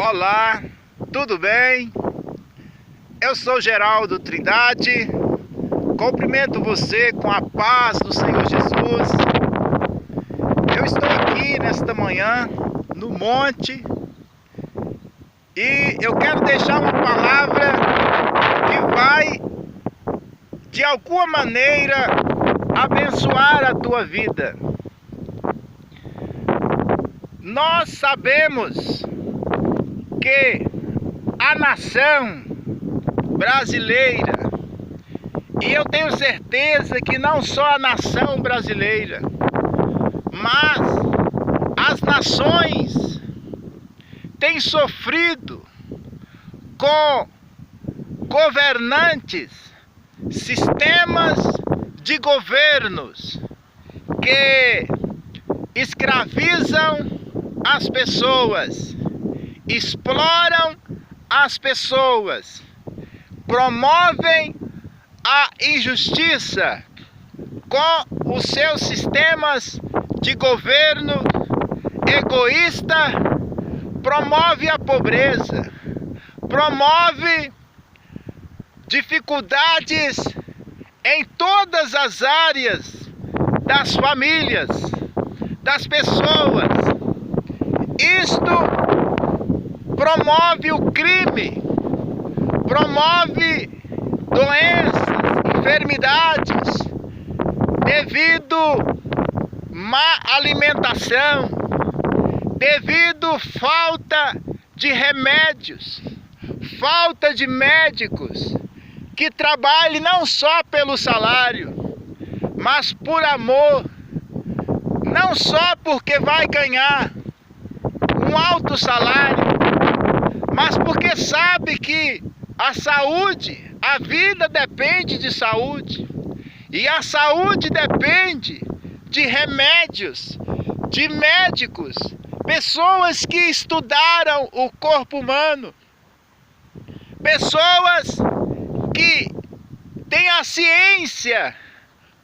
Olá, tudo bem? Eu sou Geraldo Trindade, cumprimento você com a paz do Senhor Jesus. Eu estou aqui nesta manhã, no monte, e eu quero deixar uma palavra que vai, de alguma maneira, abençoar a tua vida. Nós sabemos que a nação brasileira, e eu tenho certeza que não só a nação brasileira, mas as nações têm sofrido com governantes, sistemas de governos que escravizam as pessoas, exploram as pessoas, promovem a injustiça com os seus sistemas de governo egoísta, promove a pobreza, promove dificuldades em todas as áreas das famílias, das pessoas. Isto promove o crime, promove doenças, enfermidades, devido má alimentação, devido falta de remédios, falta de médicos que trabalhem não só pelo salário, mas por amor, não só porque vai ganhar um alto salário, mas porque sabe que a saúde, a vida depende de saúde, e a saúde depende de remédios, de médicos, pessoas que estudaram o corpo humano, pessoas que têm a ciência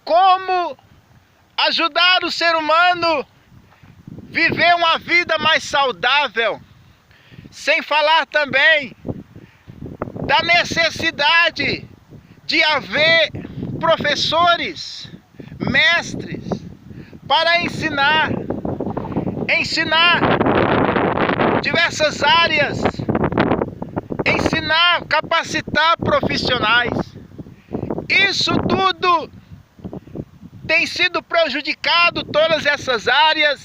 como ajudar o ser humano viver uma vida mais saudável, sem falar também da necessidade de haver professores, mestres, para ensinar diversas áreas, ensinar, capacitar profissionais. Isso tudo tem sido prejudicado, todas essas áreas,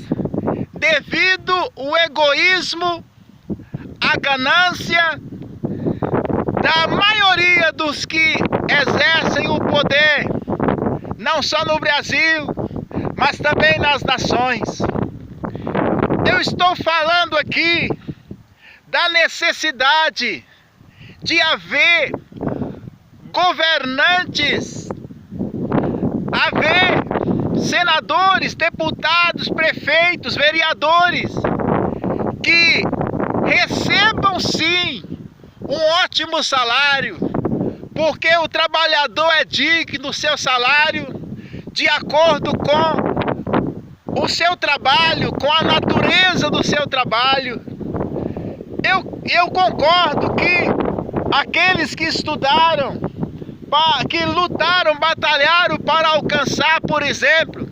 devido ao egoísmo, a ganância da maioria dos que exercem o poder, não só no Brasil, mas também nas nações. Eu estou falando aqui da necessidade de haver governantes, haver senadores, deputados, prefeitos, vereadores, que recebam sim um ótimo salário, porque o trabalhador é digno do seu salário de acordo com o seu trabalho, com a natureza do seu trabalho. Eu concordo que aqueles que estudaram, que lutaram, batalharam para alcançar, por exemplo,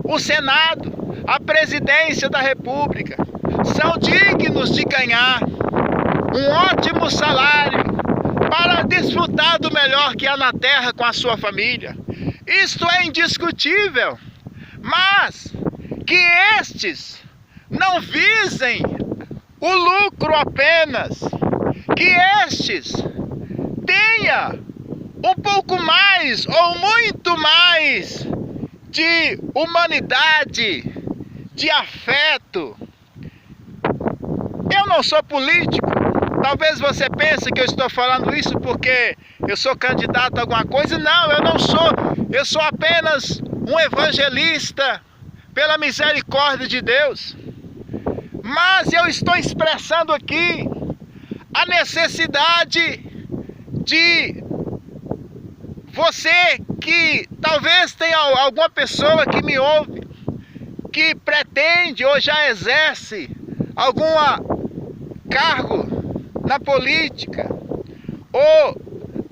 o Senado, a presidência da República, são dignos de ganhar um ótimo salário para desfrutar do melhor que há na terra com a sua família. Isto é indiscutível, mas que estes não visem o lucro apenas, que estes tenha um pouco mais ou muito mais de humanidade, de afeto. Eu não sou político, talvez você pense que eu estou falando isso porque eu sou candidato a alguma coisa. Não, eu não sou, eu sou apenas um evangelista pela misericórdia de Deus. Mas eu estou expressando aqui a necessidade de você que talvez tenha alguma pessoa que me ouve, que pretende ou já exerce alguma cargo na política ou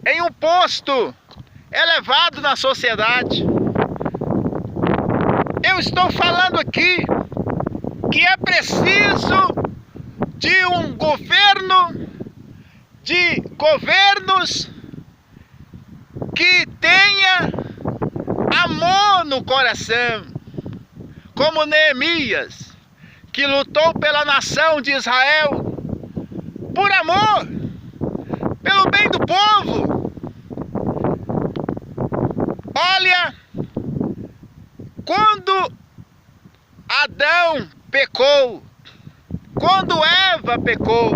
em um posto elevado na sociedade. Eu estou falando aqui que é preciso de um governo, de governos que tenha amor no coração, como Neemias, que lutou pela nação de Israel por amor, pelo bem do povo. Olha, quando Adão pecou, quando Eva pecou,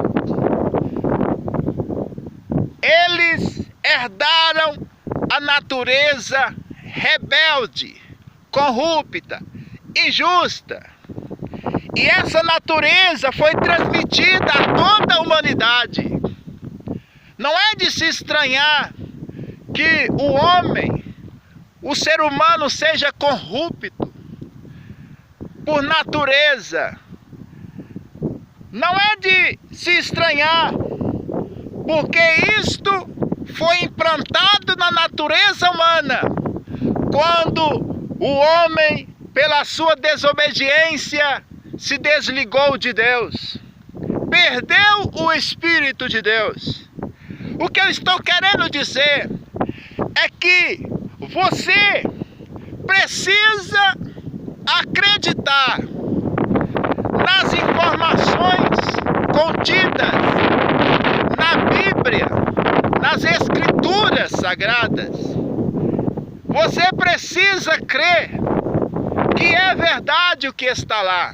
eles herdaram a natureza rebelde, corrupta, injusta. E essa natureza foi transmitida a toda a humanidade. Não é de se estranhar que o homem, o ser humano, seja corrupto por natureza. Não é de se estranhar, porque isto foi implantado na natureza humana, quando o homem, pela sua desobediência, se desligou de Deus, perdeu o Espírito de Deus. O que eu estou querendo dizer é que você precisa acreditar nas informações contidas na Bíblia, nas Escrituras Sagradas. Você precisa crer que é verdade o que está lá.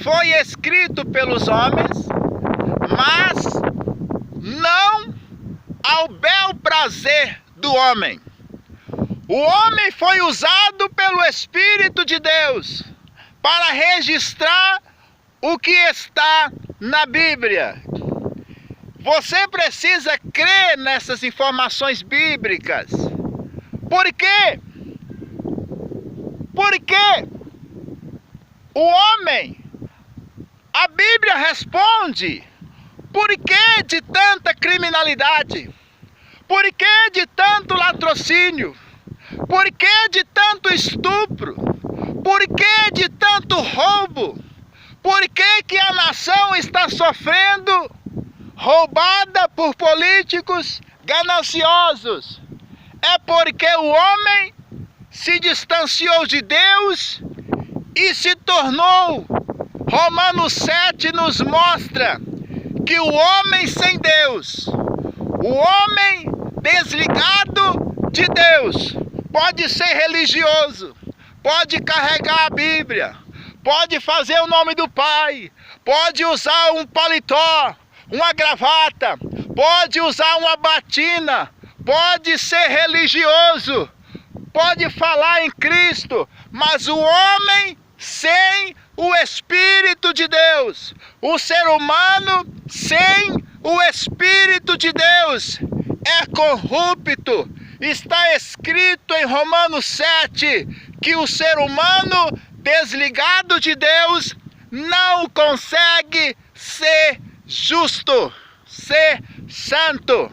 Foi escrito pelos homens, mas não ao bel prazer do homem. O homem foi usado pelo Espírito de Deus para registrar o que está na Bíblia. Você precisa crer nessas informações bíblicas. Por quê? Porque o homem, a Bíblia responde, por que de tanta criminalidade? Por que de tanto latrocínio? Por que de tanto estupro? Por que de tanto roubo? Por que a nação está sofrendo, roubada por políticos gananciosos? É porque o homem se distanciou de Deus e se tornou. Romanos 7 nos mostra que o homem sem Deus, o homem desligado de Deus, pode ser religioso, pode carregar a Bíblia, pode fazer o nome do Pai, pode usar um paletó, uma gravata, pode usar uma batina, pode ser religioso, pode falar em Cristo, mas o homem sem o Espírito de Deus, o ser humano sem o Espírito de Deus é corrupto. Está escrito em Romanos 7 que o ser humano desligado de Deus não consegue ser justo, ser santo.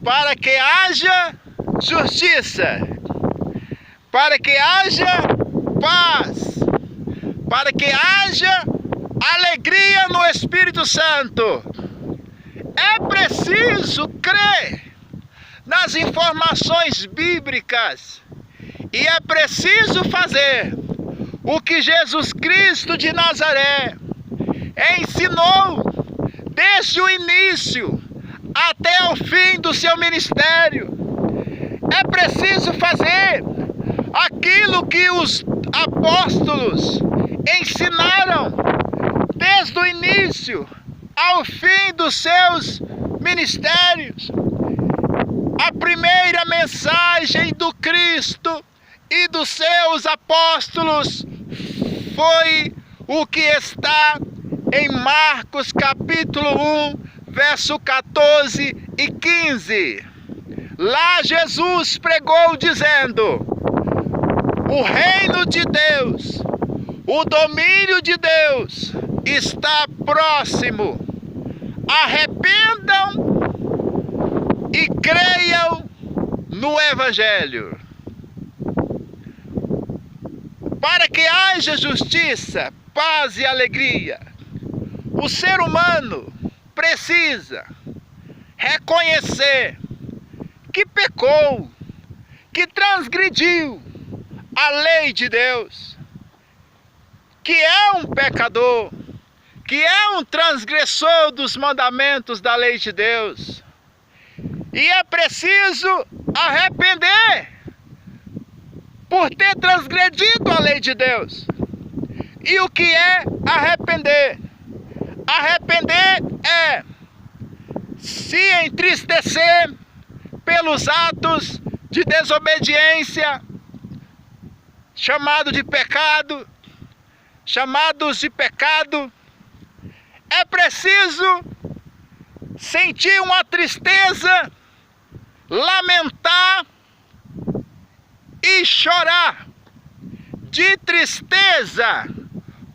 Para que haja justiça, para que haja paz, para que haja alegria no Espírito Santo, é preciso crer nas informações bíblicas e é preciso fazer o que Jesus Cristo de Nazaré ensinou desde o início até o fim do seu ministério. É preciso fazer aquilo que os apóstolos ensinaram desde o início ao fim dos seus ministérios. A primeira mensagem do Cristo e dos seus apóstolos foi o que está em Marcos capítulo 1, verso 14 e 15. Lá Jesus pregou dizendo: o reino de Deus, O domínio de Deus está próximo. Arrependam e creiam no Evangelho. Para que haja justiça, paz e alegria, o ser humano precisa reconhecer que pecou, que transgrediu a lei de Deus, que é um pecador, que é um transgressor dos mandamentos da lei de Deus. E é preciso arrepender por ter transgredido a lei de Deus. E o que é arrepender? Arrepender é se entristecer pelos atos de desobediência, chamados de pecado. É preciso sentir uma tristeza, lamentar e chorar de tristeza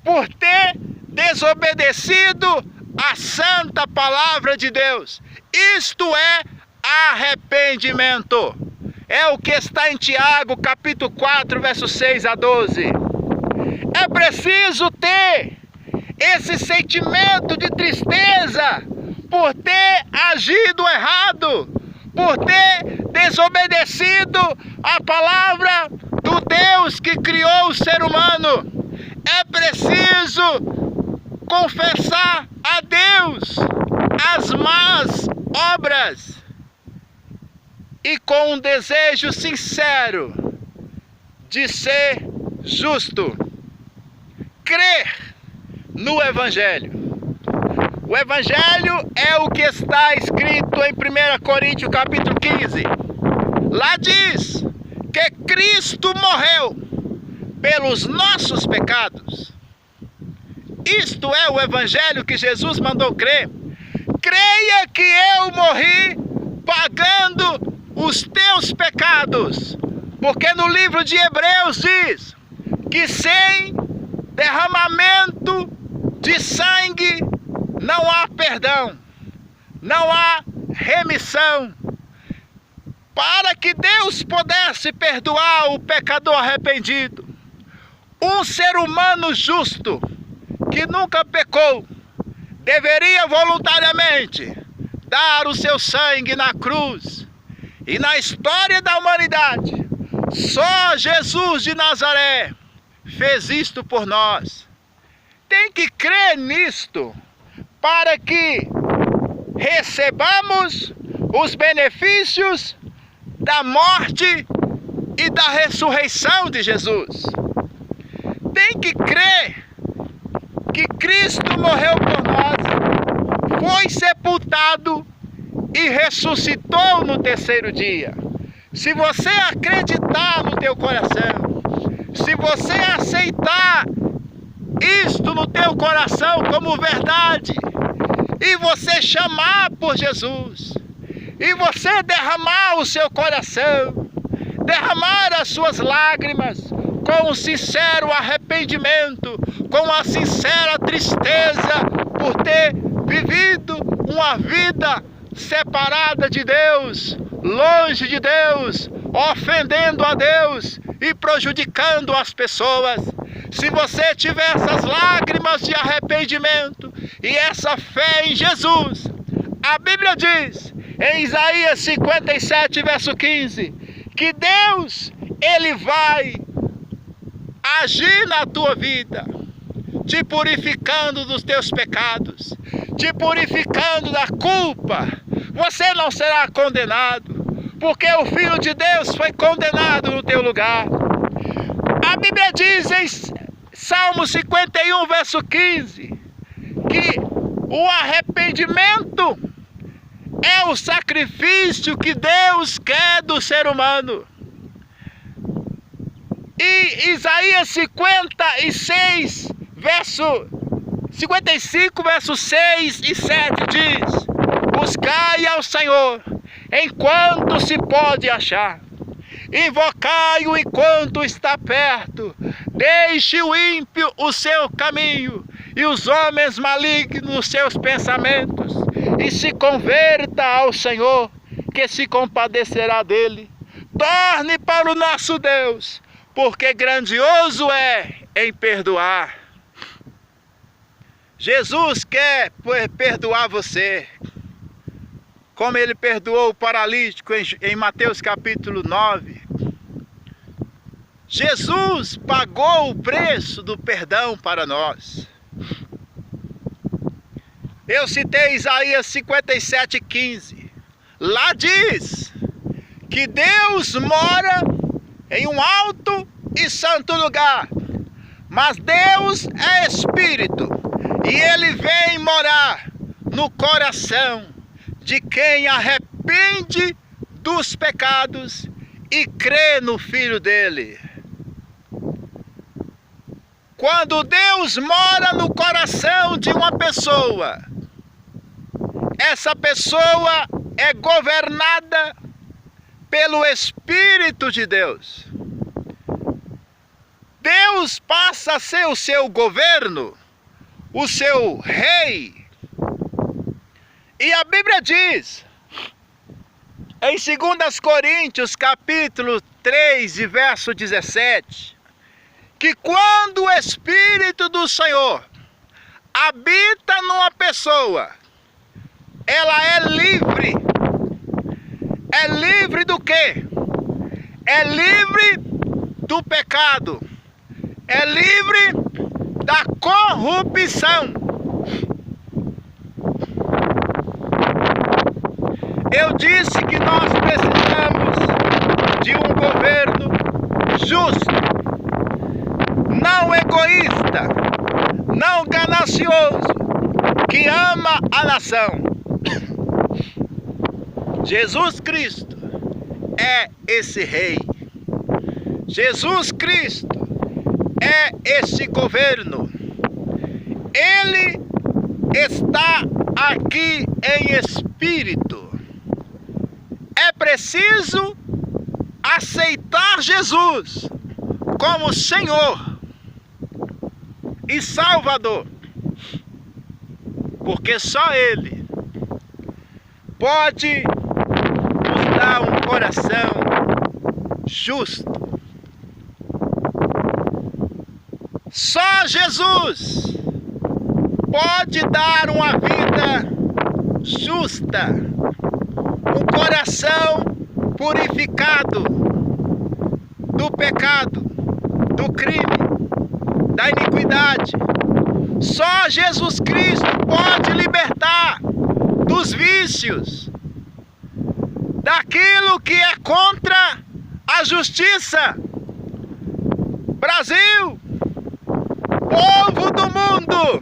por ter desobedecido a santa palavra de Deus. Isto é arrependimento. É o que está em Tiago, capítulo 4, versos 6 a 12. É preciso ter esse sentimento de tristeza por ter agido errado, por ter desobedecido a palavra do Deus que criou o ser humano. É preciso confessar a Deus as más obras e com um desejo sincero de ser justo, crer no Evangelho. O Evangelho é o que está escrito em 1 Coríntios capítulo 15. Lá diz que Cristo morreu pelos nossos pecados. Isto é o Evangelho que Jesus mandou crer. Creia que eu morri pagando os teus pecados. Porque no livro de Hebreus diz que sem derramamento de sangue não há perdão, não há remissão. Para que Deus pudesse perdoar o pecador arrependido, um ser humano justo, que nunca pecou, deveria voluntariamente dar o seu sangue na cruz. E na história da humanidade, só Jesus de Nazaré fez isto por nós. Tem que crer nisto para que recebamos os benefícios da morte e da ressurreição de Jesus. Tem que crer que Cristo morreu por nós, foi sepultado e ressuscitou no terceiro dia. Se você acreditar no teu coração, se você aceitar isto no teu coração como verdade, e você chamar por Jesus, e você derramar o seu coração, derramar as suas lágrimas, com um sincero arrependimento, com a sincera tristeza por ter vivido uma vida separada de Deus, longe de Deus, ofendendo a Deus e prejudicando as pessoas. Se você tiver essas lágrimas de arrependimento e essa fé em Jesus, a Bíblia diz em Isaías 57, verso 15, que Deus, Ele vai agir na tua vida, te purificando dos teus pecados, te purificando da culpa. Você não será condenado, porque o Filho de Deus foi condenado no teu lugar. A Bíblia diz em Salmo 51, verso 15, que o arrependimento é o sacrifício que Deus quer do ser humano. E Isaías 55, verso 6 e 7 diz: buscai ao Senhor enquanto se pode achar, invocai-o enquanto está perto, Deixe o ímpio o seu caminho e os homens malignos os seus pensamentos, e se converta ao Senhor, que se compadecerá dele. Torne para o nosso Deus, porque grandioso é em perdoar. Jesus quer perdoar você, como ele perdoou o paralítico em Mateus capítulo 9. Jesus pagou o preço do perdão para nós. Eu citei Isaías 57:15. Lá diz que Deus mora em um alto e santo lugar, mas Deus é Espírito, e Ele vem morar no coração de quem arrepende dos pecados e crê no Filho dele. Quando Deus mora no coração de uma pessoa, essa pessoa é governada pelo Espírito de Deus. Deus passa a ser o seu governo, o seu rei. E a Bíblia diz, em 2 Coríntios capítulo 3 e verso 17, que quando o Espírito do Senhor habita numa pessoa, ela é livre. É livre do quê? É livre do pecado. É livre da corrupção. Eu disse que nós precisamos de um governo justo, não egoísta, não ganancioso, que ama a nação. Jesus Cristo é esse rei. Jesus Cristo é esse governo. Ele está aqui em espírito. É preciso aceitar Jesus como Senhor e Salvador, porque só Ele pode nos dar um coração justo. Só Jesus pode dar uma vida justa, um coração purificado do pecado, do crime, da iniquidade. Só Jesus Cristo pode libertar dos vícios, daquilo que é contra a justiça. Brasil, povo do mundo,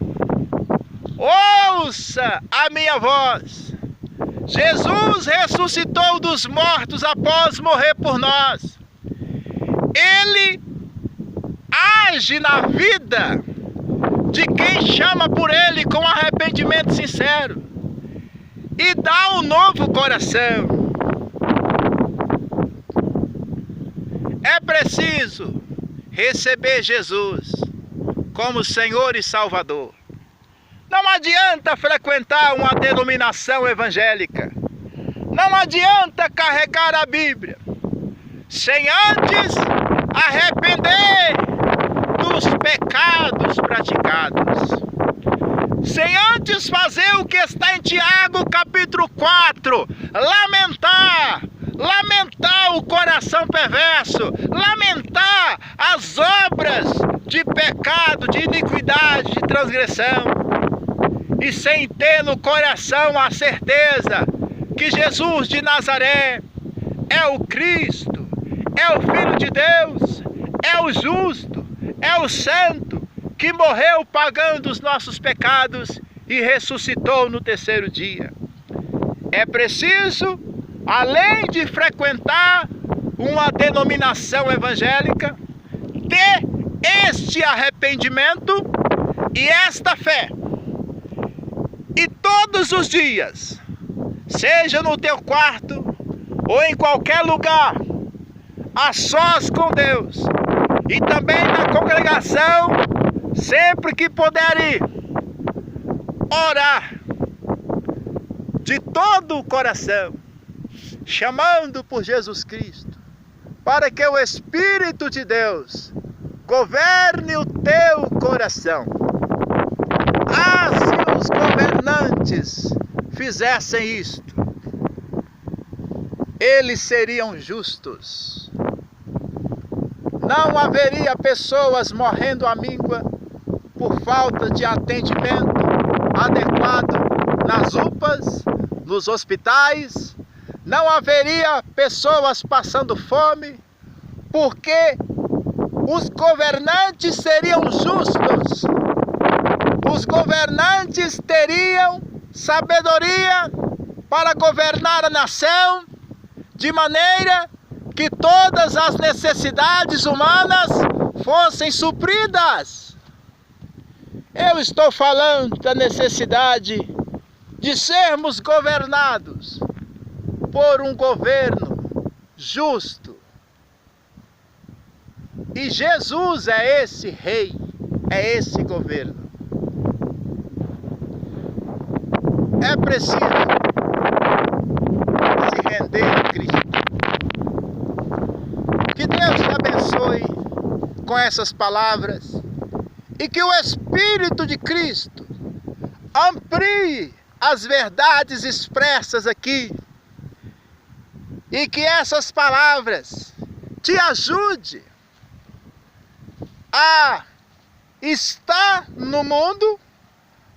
ouça a minha voz. Jesus ressuscitou dos mortos após morrer por nós. Ele age na vida de quem chama por Ele com arrependimento sincero e dá um novo coração. É preciso receber Jesus como Senhor e Salvador. Não adianta frequentar uma denominação evangélica. Não adianta carregar a Bíblia sem antes arrepender dos pecados praticados. Sem antes fazer o que está em Tiago capítulo 4, lamentar o coração perverso, lamentar as obras de pecado, de iniquidade, de transgressão, e sem ter no coração a certeza que Jesus de Nazaré é o Cristo, é o Filho de Deus, é o justo, é o santo, que morreu pagando os nossos pecados e ressuscitou no terceiro dia. É preciso, além de frequentar uma denominação evangélica, ter este arrependimento e esta fé. E todos os dias, seja no teu quarto ou em qualquer lugar, a sós com Deus, e também na congregação, sempre que puderem, orar de todo o coração, chamando por Jesus Cristo, para que o Espírito de Deus governe o teu coração. Ah, se os governantes fizessem isto, eles seriam justos. Não haveria pessoas morrendo à míngua por falta de atendimento adequado nas UPAs, nos hospitais. Não haveria pessoas passando fome, porque os governantes seriam justos. Os governantes teriam sabedoria para governar a nação, de maneira que todas as necessidades humanas fossem supridas. Eu estou falando da necessidade de sermos governados por um governo justo. E Jesus é esse rei, é esse governo. É preciso se render a Cristo. Que Deus te abençoe com essas palavras e que o Espírito de Cristo amplie as verdades expressas aqui e que essas palavras te ajude a estar no mundo,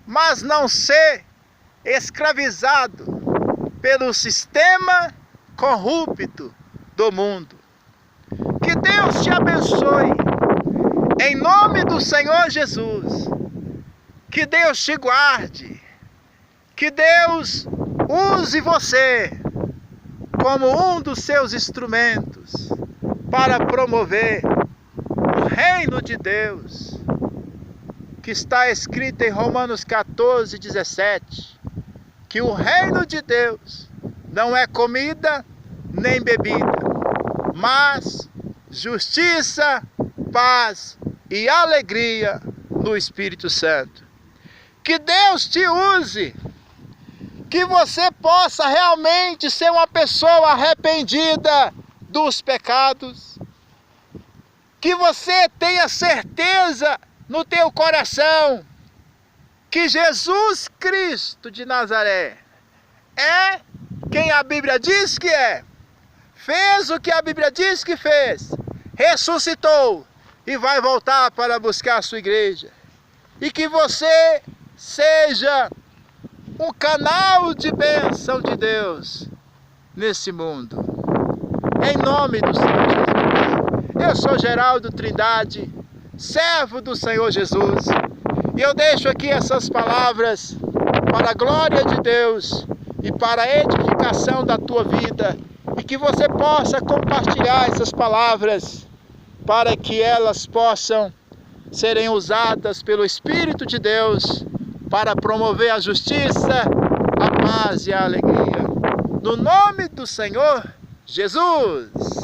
mas não ser escravizado pelo sistema corrupto do mundo. Que Deus te abençoe, em nome do Senhor Jesus. Que Deus te guarde, que Deus use você como um dos seus instrumentos para promover o reino de Deus, que está escrito em Romanos 14, 17, que o reino de Deus não é comida nem bebida, mas justiça, paz e alegria no Espírito Santo. Que Deus te use, que você possa realmente ser uma pessoa arrependida dos pecados, que você tenha certeza no teu coração que Jesus Cristo de Nazaré é quem a Bíblia diz que é, fez o que a Bíblia diz que fez, ressuscitou e vai voltar para buscar a sua igreja, e que você seja um canal de bênção de Deus nesse mundo, em nome do Senhor Jesus. Eu sou Geraldo Trindade, servo do Senhor Jesus, e eu deixo aqui essas palavras para a glória de Deus e para a edificação da tua vida, e que você possa compartilhar essas palavras para que elas possam serem usadas pelo Espírito de Deus para promover a justiça, a paz e a alegria. No nome do Senhor Jesus!